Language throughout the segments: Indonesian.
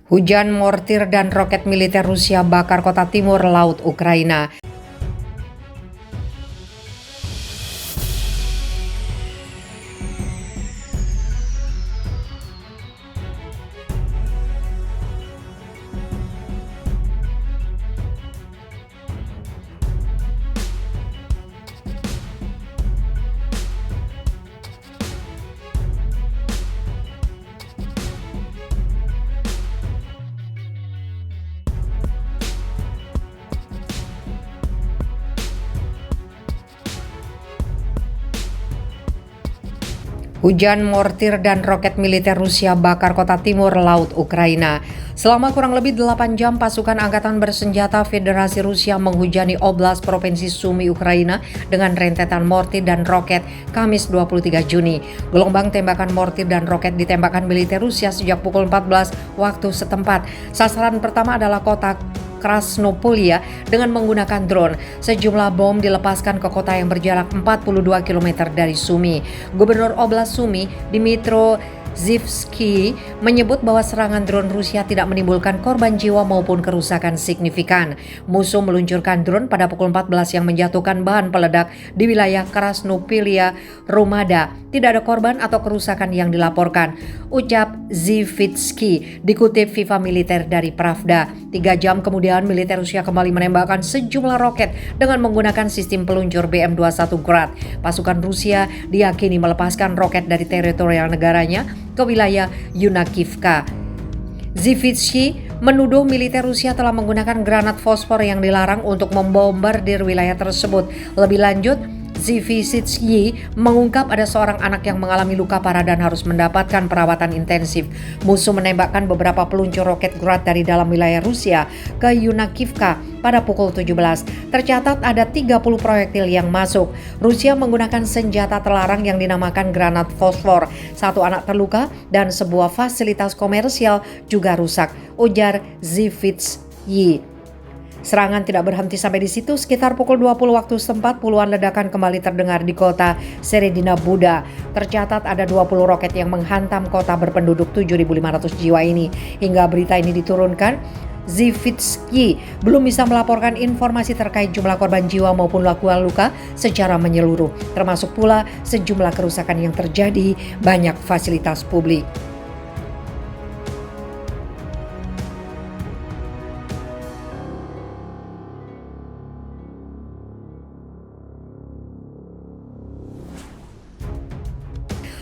Hujan mortir dan roket militer Rusia bakar kota timur laut Ukraina. Hujan mortir dan roket militer Rusia bakar kota timur laut Ukraina. Selama kurang lebih 8 jam, pasukan angkatan bersenjata Federasi Rusia menghujani Oblast Provinsi Sumy Ukraina dengan rentetan mortir dan roket Kamis 23 Juni. Gelombang tembakan mortir dan roket ditembakkan militer Rusia sejak pukul 14 waktu setempat. Sasaran pertama adalah kota Krasnopolia dengan menggunakan drone. Sejumlah bom dilepaskan ke kota yang berjarak 42 km dari Sumy. Gubernur Oblast Sumy, Dmytro Zivsky, menyebut bahwa serangan drone Rusia tidak menimbulkan korban jiwa maupun kerusakan signifikan. Musuh meluncurkan drone pada pukul 14 yang menjatuhkan bahan peledak di wilayah Krasnopolia, Rumada. Tidak ada korban atau kerusakan yang dilaporkan, ucap Zivsky, dikutip FIFA militer dari Pravda. 3 jam kemudian, militer Rusia kembali menembakkan sejumlah roket dengan menggunakan sistem peluncur BM-21 Grad. Pasukan Rusia diyakini melepaskan roket dari teritorial negaranya ke wilayah Yunakivka. Zivsky menuduh militer Rusia telah menggunakan granat fosfor yang dilarang untuk membombardir wilayah tersebut. Lebih lanjut, Zivsky mengungkap ada seorang anak yang mengalami luka parah dan harus mendapatkan perawatan intensif. Musuh menembakkan beberapa peluncur roket Grad dari dalam wilayah Rusia ke Yunakivka pada pukul 17. Tercatat ada 30 proyektil yang masuk. Rusia menggunakan senjata terlarang yang dinamakan granat fosfor. 1 anak terluka dan sebuah fasilitas komersial juga rusak, ujar Zivsky. Serangan tidak berhenti sampai di situ. Sekitar pukul 20 waktu setempat, puluhan ledakan kembali terdengar di kota Seredina Buda. Tercatat ada 20 roket yang menghantam kota berpenduduk 7.500 jiwa ini. Hingga berita ini diturunkan, Zivsky belum bisa melaporkan informasi terkait jumlah korban jiwa maupun luka secara menyeluruh, termasuk pula sejumlah kerusakan yang terjadi banyak fasilitas publik.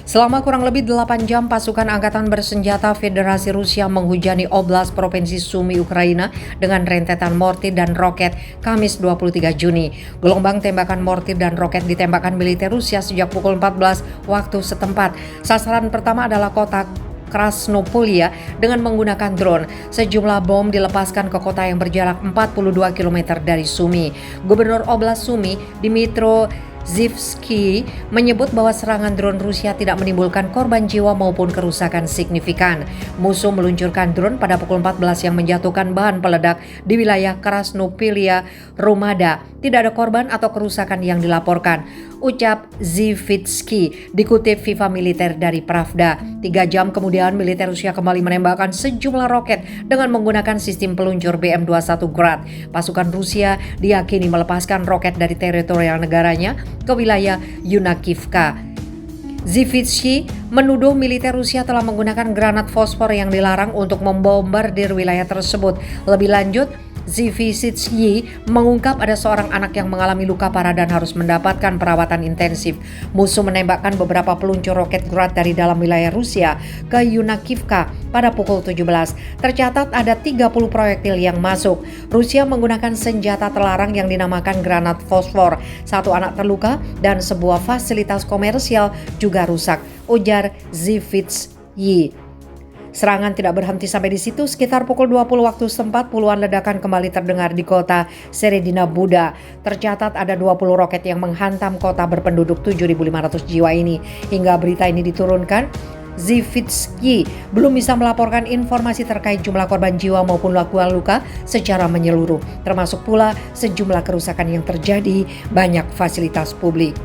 Selama kurang lebih 8 jam, pasukan angkatan bersenjata Federasi Rusia menghujani Oblast Provinsi Sumy Ukraina dengan rentetan mortir dan roket Kamis 23 Juni. Gelombang tembakan mortir dan roket ditembakkan militer Rusia sejak pukul 14 waktu setempat. Sasaran pertama adalah kota Krasnopolia dengan menggunakan drone. Sejumlah bom dilepaskan ke kota yang berjarak 42 km dari Sumy. Gubernur Oblast Sumy, Dmytro Zivsky, menyebut bahwa serangan drone Rusia tidak menimbulkan korban jiwa maupun kerusakan signifikan. Musuh meluncurkan drone pada pukul 14 yang menjatuhkan bahan peledak di wilayah Krasnopolia, Rumada. Tidak ada korban atau kerusakan yang dilaporkan, ucap Zivsky, dikutip FIFA militer dari Pravda. 3 jam kemudian, militer Rusia kembali menembakkan sejumlah roket dengan menggunakan sistem peluncur BM-21 Grad. Pasukan Rusia diyakini melepaskan roket dari teritorial negaranya ke wilayah Yunakivka. Zivsky menuduh militer Rusia telah menggunakan granat fosfor yang dilarang untuk membombardir wilayah tersebut. Lebih lanjut, Zivsky mengungkap ada seorang anak yang mengalami luka parah dan harus mendapatkan perawatan intensif. Musuh menembakkan beberapa peluncur roket Grad dari dalam wilayah Rusia ke Yunakivka pada pukul 17. Tercatat ada 30 proyektil yang masuk. Rusia menggunakan senjata terlarang yang dinamakan granat fosfor. 1 anak terluka dan sebuah fasilitas komersial juga rusak, ujar Zivsky. Serangan tidak berhenti sampai di situ. Sekitar pukul 20 waktu setempat, puluhan ledakan kembali terdengar di kota Seredina Buda. Tercatat ada 20 roket yang menghantam kota berpenduduk 7.500 jiwa ini. Hingga berita ini diturunkan, Zivsky belum bisa melaporkan informasi terkait jumlah korban jiwa maupun luka secara menyeluruh, termasuk pula sejumlah kerusakan yang terjadi banyak fasilitas publik.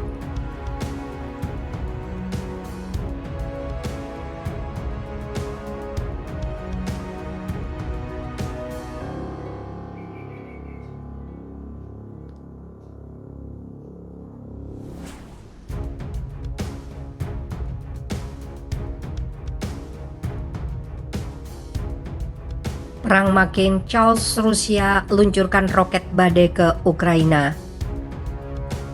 Perang makin chaos, Rusia luncurkan roket badai ke Ukraina.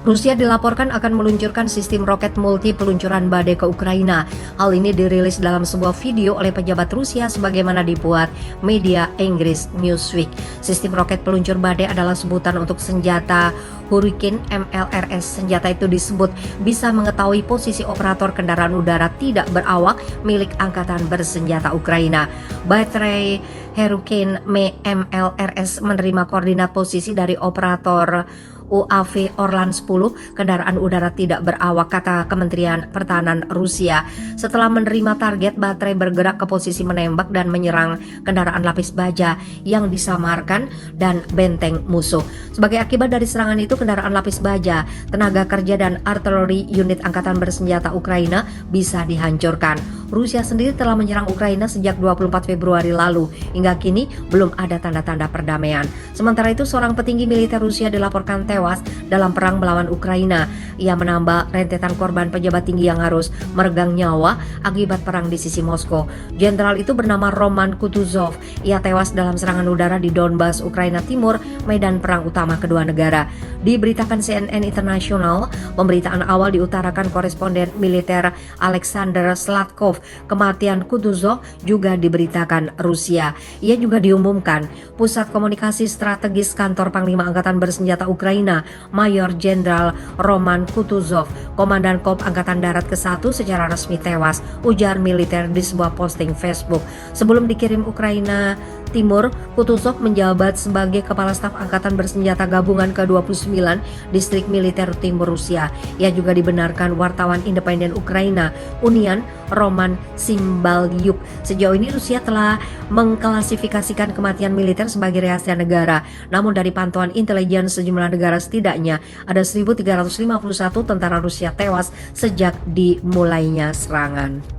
Rusia dilaporkan akan meluncurkan sistem roket multi peluncuran badai ke Ukraina. Hal ini dirilis dalam sebuah video oleh pejabat Rusia sebagaimana dibuat media Inggris Newsweek. Sistem roket peluncur badai adalah sebutan untuk senjata Hurricane MLRS. Senjata itu disebut bisa mengetahui posisi operator kendaraan udara tidak berawak milik Angkatan Bersenjata Ukraina. Baterai Hurricane MLRS menerima koordinat posisi dari operator UAV Orlan 10 kendaraan udara tidak berawak, kata Kementerian Pertahanan Rusia. Setelah menerima target, baterai bergerak ke posisi menembak dan menyerang kendaraan lapis baja yang disamarkan dan benteng musuh. Sebagai akibat dari serangan itu, kendaraan lapis baja, tenaga kerja dan artileri unit Angkatan Bersenjata Ukraina bisa dihancurkan. Rusia sendiri telah menyerang Ukraina sejak 24 Februari lalu. Hingga kini belum ada tanda-tanda perdamaian. Sementara itu, seorang petinggi militer Rusia dilaporkan tewas dalam perang melawan Ukraina. Ia menambah rentetan korban pejabat tinggi yang harus meregang nyawa akibat perang di sisi Moskow. Jenderal itu bernama Roman Kutuzov. Ia tewas dalam serangan udara di Donbas, Ukraina Timur, medan perang utama kedua negara. Diberitakan CNN International, pemberitaan awal diutarakan koresponden militer Alexander Slatkov. Kematian Kutuzov juga diberitakan Rusia. Ia juga diumumkan Pusat Komunikasi Strategis Kantor Panglima Angkatan Bersenjata Ukraina, Mayor Jenderal Roman Kutuzov, Komandan Kop Angkatan Darat ke-1 secara resmi tewas, ujar militer di sebuah posting Facebook. Sebelum dikirim Ukraina Timur, Kutuzov menjabat sebagai Kepala Staf Angkatan Bersenjata Gabungan ke-29 Distrik Militer Timur Rusia. Ia juga dibenarkan wartawan independen Ukraina, Unian Roman Simbalyuk. Sejauh ini Rusia telah mengklasifikasikan kematian militer sebagai rahasia negara. Namun dari pantauan intelijen sejumlah negara, setidaknya ada 1.351 tentara Rusia tewas sejak dimulainya serangan.